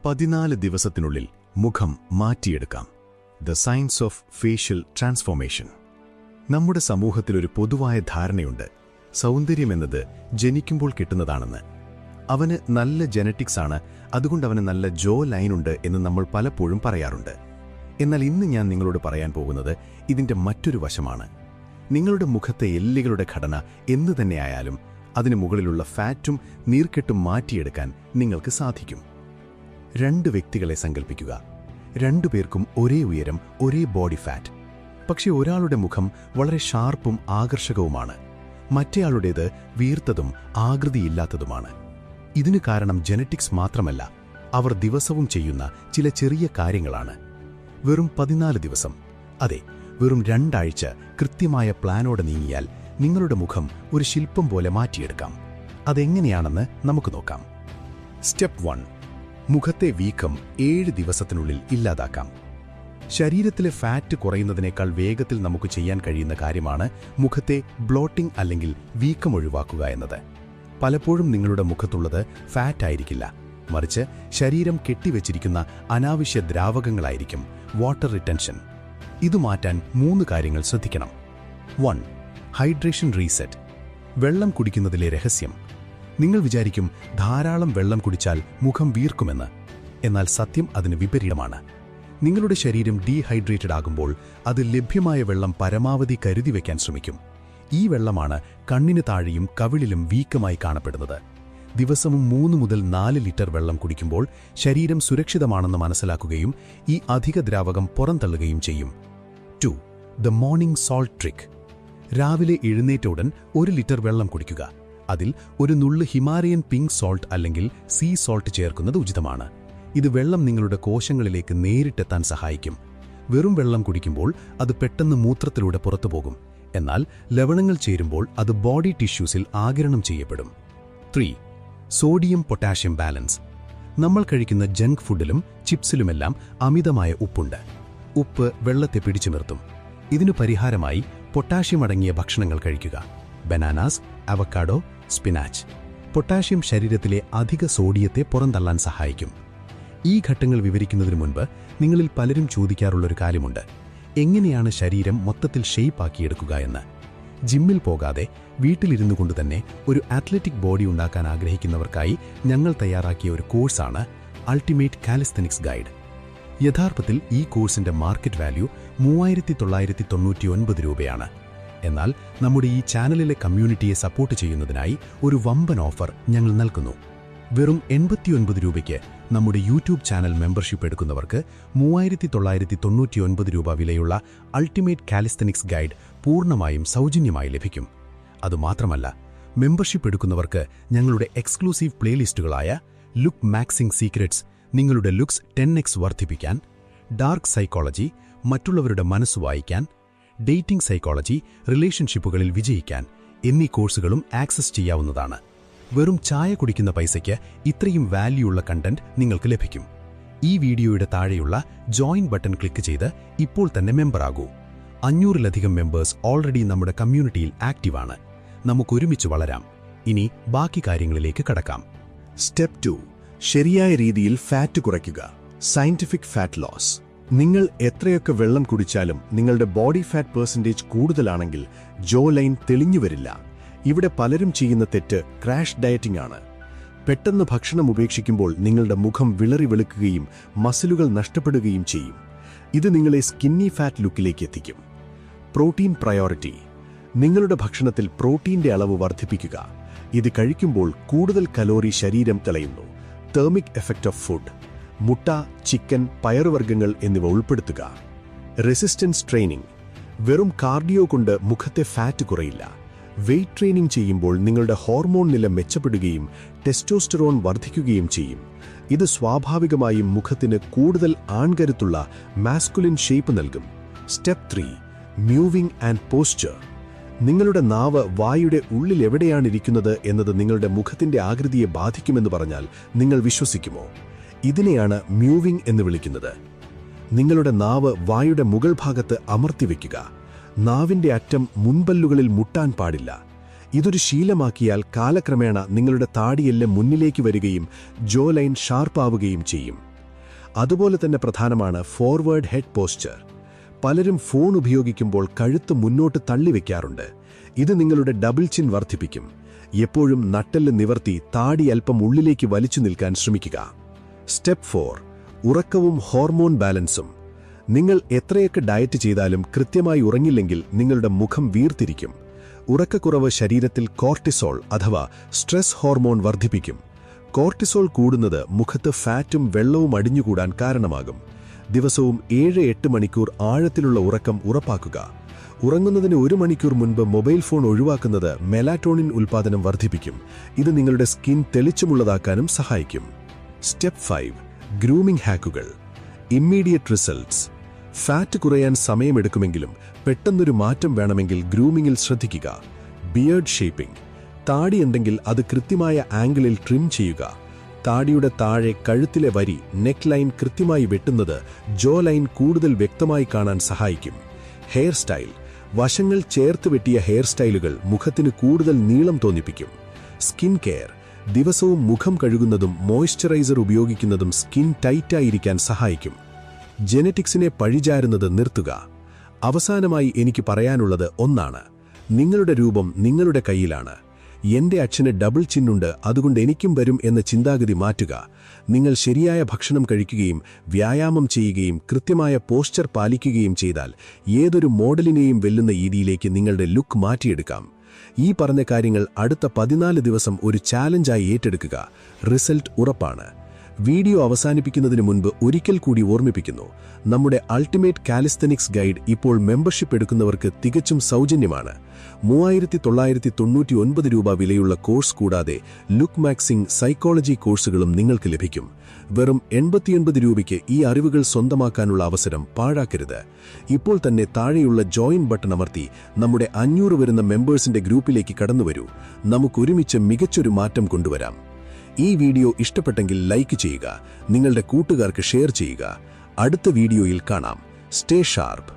14 ദിവസത്തിനുള്ളിൽ മുഖം മാറ്റിയെടുക്കാം. The science of facial transformation. നമ്മുടെ സമൂഹത്തിലൊരു പൊതുവായ ധാരണയുണ്ട്, സൗന്ദര്യമെന്നത് ജനിക്കുമ്പോൾ കിട്ടുന്നതാണെന്ന്. അവന് നല്ല ജനറ്റിക്സ് ആണ്, അതുകൊണ്ട് അവന് നല്ല ജോ ലൈനുണ്ട് എന്ന് നമ്മൾ പലപ്പോഴും പറയാറുണ്ട്. എന്നാൽ ഇന്ന് ഞാൻ നിങ്ങളോട് പറയാൻ പോകുന്നത് ഇതിന്റെ മറ്റൊരു വശമാണ്. നിങ്ങളുടെ മുഖത്തെ എല്ലുകളുടെ ഘടന എന്തു തന്നെയായാലും അതിനു മുകളിലുള്ള ഫാറ്റും നീർക്കെട്ടും മാറ്റിയെടുക്കാൻ നിങ്ങൾക്ക് സാധിക്കും. 2 വ്യക്തികളെ സങ്കൽപ്പിക്കുക. 2 പേർക്കും ഒരേ ഉയരം, ഒരേ ബോഡി ഫാറ്റ്. പക്ഷേ ഒരാളുടെ മുഖം വളരെ ഷാർപ്പും ആകർഷകവുമാണ്, മറ്റേയാളുടേത് വീർത്തതും ആകൃതിയില്ലാത്തതുമാണ്. ഇതിന് കാരണം ജനറ്റിക്സ് മാത്രമല്ല, അവർ ദിവസവും ചെയ്യുന്ന ചില ചെറിയ കാര്യങ്ങളാണ്. വെറും 14 ദിവസം, അതെ, വെറും 2 ആഴ്ച കൃത്യമായ പ്ലാനോടെ നീങ്ങിയാൽ നിങ്ങളുടെ മുഖം ഒരു ശില്പം പോലെ മാറ്റിയെടുക്കാം. അതെങ്ങനെയാണെന്ന് നമുക്ക് നോക്കാം. സ്റ്റെപ്പ് 1. മുഖത്തെ വീക്കം 7 ദിവസത്തിനുള്ളിൽ ഇല്ലാതാക്കാം. ശരീരത്തിലെ ഫാറ്റ് കുറയുന്നതിനേക്കാൾ വേഗത്തിൽ നമുക്ക് ചെയ്യാൻ കഴിയുന്ന കാര്യമാണ് മുഖത്തെ ബ്ലോട്ടിംഗ് അല്ലെങ്കിൽ വീക്കം ഒഴിവാക്കുക എന്നത്. പലപ്പോഴും നിങ്ങളുടെ മുഖത്തുള്ളത് ഫാറ്റ് ആയിരിക്കില്ല, മറിച്ച് ശരീരം കെട്ടിവെച്ചിരിക്കുന്ന അനാവശ്യ ദ്രാവകങ്ങളായിരിക്കും, വാട്ടർ റിട്ടൻഷൻ. ഇത് മാറ്റാൻ 3 കാര്യങ്ങൾ ശ്രദ്ധിക്കണം. 1. Hydration reset. വെള്ളം കുടിക്കുന്നതിലെ രഹസ്യം. നിങ്ങൾ വിചാരിക്കും ധാരാളം വെള്ളം കുടിച്ചാൽ മുഖം വീർക്കുമെന്ന്. എന്നാൽ സത്യം അതിന് വിപരീതമാണ്. നിങ്ങളുടെ ശരീരം ഡീഹൈഡ്രേറ്റഡ് ആകുമ്പോൾ അത് ലഭ്യമായ വെള്ളം പരമാവധി കരുതി വയ്ക്കാൻ ശ്രമിക്കും. ഈ വെള്ളമാണ് കണ്ണിന് താഴെയും കവിളിലും വീക്കമായി കാണപ്പെടുന്നത്. ദിവസവും 3 മുതൽ 4 ലിറ്റർ വെള്ളം കുടിക്കുമ്പോൾ ശരീരം സുരക്ഷിതമാണെന്ന് മനസ്സിലാക്കുകയും ഈ അധിക ദ്രാവകം പുറന്തള്ളുകയും ചെയ്യും. 2. The morning salt trick. രാവിലെ എഴുന്നേറ്റോടൻ 1 ലിറ്റർ വെള്ളം കുടിക്കുക. അതിൽ ഒരു നുള്ള് ഹിമാലയൻ പിങ്ക് സോൾട്ട് അല്ലെങ്കിൽ സീ സോൾട്ട് ചേർക്കുന്നത് ഉചിതമാണ്. ഇത് വെള്ളം നിങ്ങളുടെ കോശങ്ങളിലേക്ക് നേരിട്ടെത്താൻ സഹായിക്കും. വെറും വെള്ളം കുടിക്കുമ്പോൾ അത് പെട്ടെന്ന് മൂത്രത്തിലൂടെ പുറത്തുപോകും, എന്നാൽ ലവണങ്ങൾ ചേരുമ്പോൾ അത് ബോഡി ടിഷ്യൂസിൽ ആഗിരണം ചെയ്യപ്പെടും. 3. Sodium potassium balance. നമ്മൾ കഴിക്കുന്ന ജങ്ക് ഫുഡിലും ചിപ്സിലുമെല്ലാം അമിതമായ ഉപ്പുണ്ട്. ഉപ്പ് വെള്ളത്തെ പിടിച്ചു നിർത്തും. ഇതിനു പരിഹാരമായി പൊട്ടാഷ്യം അടങ്ങിയ ഭക്ഷണങ്ങൾ കഴിക്കുക. Bananas, avocado, spinach. പൊട്ടാഷ്യം ശരീരത്തിലെ അധിക സോഡിയത്തെ പുറന്തള്ളാൻ സഹായിക്കും. ഈ ഘട്ടങ്ങൾ വിവരിക്കുന്നതിനു മുൻപ് നിങ്ങളിൽ പലരും ചോദിക്കാറുള്ളൊരു കാര്യമുണ്ട്, എങ്ങനെയാണ് ശരീരം മൊത്തത്തിൽ ഷേപ്പാക്കിയെടുക്കുക എന്ന്. ജിമ്മിൽ പോകാതെ വീട്ടിലിരുന്നു കൊണ്ട് തന്നെ ഒരു അത്ലറ്റിക് ബോഡി ഉണ്ടാക്കാൻ ആഗ്രഹിക്കുന്നവർക്കായി ഞങ്ങൾ തയ്യാറാക്കിയ ഒരു കോഴ്സാണ് അൾട്ടിമേറ്റ് കാലിസ്തനിക്സ് ഗൈഡ്. യഥാർത്ഥത്തിൽ ഈ കോഴ്സിന്റെ മാർക്കറ്റ് വാല്യൂ 3999 രൂപയാണ്. എന്നാൽ നമ്മുടെ ഈ ചാനലിലെ കമ്മ്യൂണിറ്റിയെ സപ്പോർട്ട് ചെയ്യുന്നതിനായി ഒരു വമ്പൻ ഓഫർ ഞങ്ങൾ നൽകുന്നു. വെറും 89 രൂപയ്ക്ക് നമ്മുടെ യൂട്യൂബ് ചാനൽ മെമ്പർഷിപ്പ് എടുക്കുന്നവർക്ക് 3999 രൂപ വിലയുള്ള അൾട്ടിമേറ്റ് കാലിസ്തനിക്സ് ഗൈഡ് പൂർണ്ണമായും സൗജന്യമായി ലഭിക്കും. അതുമാത്രമല്ല, മെമ്പർഷിപ്പ് എടുക്കുന്നവർക്ക് ഞങ്ങളുടെ എക്സ്ക്ലൂസീവ് പ്ലേലിസ്റ്റുകളായ ലുക്ക് മാക്സിംഗ് സീക്രറ്റ്സ്, നിങ്ങളുടെ ലുക്സ് 10x വർദ്ധിപ്പിക്കാൻ, ഡാർക്ക് സൈക്കോളജി, മറ്റുള്ളവരുടെ മനസ്സ് വായിക്കാൻ, ഡേറ്റിംഗ് സൈക്കോളജി, റിലേഷൻഷിപ്പുകളിൽ വിജയിക്കാൻ എന്നീ കോഴ്സുകളും ആക്സസ് ചെയ്യാവുന്നതാണ്. വെറും ചായ കുടിക്കുന്ന പൈസയ്ക്ക് ഇത്രയും വാല്യൂയുള്ള കണ്ടന്റ് നിങ്ങൾക്ക് ലഭിക്കും. ഈ വീഡിയോയുടെ താഴെയുള്ള ജോയിൻ ബട്ടൺ ക്ലിക്ക് ചെയ്ത് ഇപ്പോൾ തന്നെ മെമ്പറാകൂ. 500-ലധികം മെമ്പേഴ്സ് ഓൾറെഡി നമ്മുടെ കമ്മ്യൂണിറ്റിയിൽ ആക്റ്റീവാണ്. നമുക്കൊരുമിച്ച് വളരാം. ഇനി ബാക്കി കാര്യങ്ങളിലേക്ക് കടക്കാം. സ്റ്റെപ്പ് 2. ശരിയായ രീതിയിൽ ഫാറ്റ് കുറയ്ക്കുക. Scientific fat loss. നിങ്ങൾ എത്രയൊക്കെ വെള്ളം കുടിച്ചാലും നിങ്ങളുടെ ബോഡി ഫാറ്റ് പെർസെന്റേജ് കൂടുതലാണെങ്കിൽ ജോ ലൈൻ തെളിഞ്ഞു വരില്ല. ഇവിടെ പലരും ചെയ്യുന്ന തെറ്റ് ക്രാഷ് ഡയറ്റിംഗ് ആണ്. പെട്ടെന്ന് ഭക്ഷണം ഉപേക്ഷിക്കുമ്പോൾ നിങ്ങളുടെ മുഖം വിളറി വെളുക്കുകയും മസിലുകൾ നഷ്ടപ്പെടുകയും ചെയ്യും. ഇത് നിങ്ങളെ സ്കിന്നി ഫാറ്റ് ലുക്കിലേക്ക് എത്തിക്കും. Protein priority. നിങ്ങളുടെ ഭക്ഷണത്തിൽ പ്രോട്ടീന്റെ അളവ് വർദ്ധിപ്പിക്കുക. ഇത് കഴിക്കുമ്പോൾ കൂടുതൽ കലോറി ശരീരം തളയുന്നു. Thermic effect of food. മുട്ട, ചിക്കൻ, പയറുവർഗ്ഗങ്ങൾ എന്നിവ ഉൾപ്പെടുത്തുക. Resistance training. വെറും കാർഡിയോ കൊണ്ട് മുഖത്തെ ഫാറ്റ് കുറയില്ല. വെയ്റ്റ് ട്രെയിനിങ് ചെയ്യുമ്പോൾ നിങ്ങളുടെ ഹോർമോൺ നില മെച്ചപ്പെടുകയും ടെസ്റ്റോസ്റ്ററോൺ വർദ്ധിക്കുകയും ചെയ്യും. ഇത് സ്വാഭാവികമായും മുഖത്തിന് കൂടുതൽ ആൺകരുത്തുള്ള മാസ്കുലിൻ ഷേപ്പ് നൽകും. സ്റ്റെപ്പ് 3. Mewing and posture. നിങ്ങളുടെ നാവ് വായുടെ ഉള്ളിൽ എവിടെയാണിരിക്കുന്നത് എന്നത് നിങ്ങളുടെ മുഖത്തിന്റെ ആകൃതിയെ ബാധിക്കുമെന്ന് പറഞ്ഞാൽ നിങ്ങൾ വിശ്വസിക്കുമോ? ഇതിനെയാണ് മ്യൂവിംഗ് എന്ന് വിളിക്കുന്നത്. നിങ്ങളുടെ നാവ് വായുടെ മുകൾ ഭാഗത്ത് അമർത്തിവെക്കുക. നാവിന്റെ അറ്റം മുൻപല്ലുകളിൽ മുട്ടാൻ പാടില്ല. ഇതൊരു ശീലമാക്കിയാൽ കാലക്രമേണ നിങ്ങളുടെ താടിയെല്ലാം മുന്നിലേക്ക് വരികയും ജോ ലൈൻ ഷാർപ്പാവുകയും ചെയ്യും. അതുപോലെ തന്നെ പ്രധാനമാണ് ഫോർവേഡ് ഹെഡ് പോസ്ചർ. പലരും ഫോൺ ഉപയോഗിക്കുമ്പോൾ കഴുത്ത് മുന്നോട്ട് തള്ളിവെക്കാറുണ്ട്. ഇത് നിങ്ങളുടെ ഡബിൾ ചിൻ വർദ്ധിപ്പിക്കും. എപ്പോഴും നട്ടെല്ല് നിവർത്തി താടി അല്പം ഉള്ളിലേക്ക് വലിച്ചു നിൽക്കാൻ ശ്രമിക്കുക. സ്റ്റെപ്പ് 4. ഉറക്കവും ഹോർമോൺ ബാലൻസും. നിങ്ങൾ എത്രയൊക്കെ ഡയറ്റ് ചെയ്താലും കൃത്യമായി ഉറങ്ങില്ലെങ്കിൽ നിങ്ങളുടെ മുഖം വീർത്തിരിക്കും. ഉറക്കക്കുറവ് ശരീരത്തിൽ കോർട്ടിസോൾ അഥവാ സ്ട്രെസ് ഹോർമോൺ വർദ്ധിപ്പിക്കും. കോർട്ടിസോൾ കൂടുന്നത് മുഖത്ത് ഫാറ്റും വെള്ളവും അടിഞ്ഞുകൂടാൻ കാരണമാകും. ദിവസവും 7-8 മണിക്കൂർ ആഴത്തിലുള്ള ഉറക്കം ഉറപ്പാക്കുക. ഉറങ്ങുന്നതിന് 1 മണിക്കൂർ മുൻപ് മൊബൈൽ ഫോൺ ഒഴിവാക്കുന്നത് മെലാറ്റോണിൻ ഉൽപ്പാദനം വർദ്ധിപ്പിക്കും. ഇത് നിങ്ങളുടെ സ്കിൻ തെളിച്ചമുള്ളതാക്കാനും സഹായിക്കും. സ്റ്റെപ്പ് 5. ഗ്രൂമിംഗ് ഹാക്കുകൾ. Immediate results. ഫാറ്റ് കുറയാൻ സമയമെടുക്കുമെങ്കിലും പെട്ടെന്നൊരു മാറ്റം വേണമെങ്കിൽ ഗ്രൂമിംഗിൽ ശ്രദ്ധിക്കുക. Beard shaping. താടിയുണ്ടെങ്കിൽ അത് കൃത്യമായ ആംഗിളിൽ ട്രിം ചെയ്യുക. താടിയുടെ താഴെ കഴുത്തിലെ വരി നെക്ക് ലൈൻ കൃത്യമായി വെട്ടുന്നത് ജോ ലൈൻ കൂടുതൽ വ്യക്തമായി കാണാൻ സഹായിക്കും. Hair style. വശങ്ങൾ ചേർത്ത് വെട്ടിയ ഹെയർ സ്റ്റൈലുകൾ മുഖത്തിന് കൂടുതൽ നീളം തോന്നിപ്പിക്കും. Skin care. ദിവസവും മുഖം കഴുകുന്നതും മോയ്സ്ചറൈസർ ഉപയോഗിക്കുന്നതും സ്കിൻ ടൈറ്റായിരിക്കാൻ സഹായിക്കും. ജെനറ്റിക്സിനെ പഴിചാരുന്നത് നിർത്തുക. അവസാനമായി എനിക്ക് പറയാനുള്ളത് ഒന്നാണ്: നിങ്ങളുടെ രൂപം നിങ്ങളുടെ കയ്യിലാണ്. എന്റെ അച്ഛന് ഡബിൾ ചിന്നുണ്ട്, അതുകൊണ്ട് എനിക്കും വരും എന്ന ചിന്താഗതി മാറ്റുക. നിങ്ങൾ ശരിയായ ഭക്ഷണം കഴിക്കുകയും വ്യായാമം ചെയ്യുകയും കൃത്യമായ പോസ്ചർ പാലിക്കുകയും ചെയ്താൽ ഏതൊരു മോഡലിനെയും വെല്ലുന്ന രീതിയിലേക്ക് നിങ്ങളുടെ ലുക്ക് മാറ്റിയെടുക്കാം. ഈ പറഞ്ഞ കാര്യങ്ങൾ അടുത്ത 14 ദിവസം ഒരു ചാലഞ്ചായി ഏറ്റെടുക്കുക. റിസൾട്ട് ഉറപ്പാണ്. വീഡിയോ അവസാനിപ്പിക്കുന്നതിന് മുൻപ് ഒരിക്കൽ കൂടി ഓർമ്മിപ്പിക്കുന്നു, നമ്മുടെ അൾട്ടിമേറ്റ് കാലിസ്തനിക്സ് ഗൈഡ് ഇപ്പോൾ മെമ്പർഷിപ്പ് എടുക്കുന്നവർക്ക് തികച്ചും സൗജന്യമാണ്. 3999 രൂപ വിലയുള്ള കോഴ്സ് കൂടാതെ ലുക്ക് മാക്സിംഗ് സൈക്കോളജി കോഴ്സുകളും നിങ്ങൾക്ക് ലഭിക്കും. വെറും 89 രൂപയ്ക്ക് ഈ അറിവുകൾ സ്വന്തമാക്കാനുള്ള അവസരം പാഴാക്കരുത്. ഇപ്പോൾ തന്നെ താഴെയുള്ള ജോയിൻ ബട്ടൺ അമർത്തി നമ്മുടെ 500 വരുന്ന മെമ്പേഴ്സിന്റെ ഗ്രൂപ്പിലേക്ക് കടന്നുവരൂ. നമുക്കൊരുമിച്ച് മികച്ചൊരു മാറ്റം കൊണ്ടുവരാം. ഈ വീഡിയോ ഇഷ്ടപ്പെട്ടെങ്കിൽ ലൈക്ക് ചെയ്യുക, നിങ്ങളുടെ കൂട്ടുകാർക്ക് ഷെയർ ചെയ്യുക. അടുത്ത വീഡിയോയിൽ കാണാം. Stay sharp.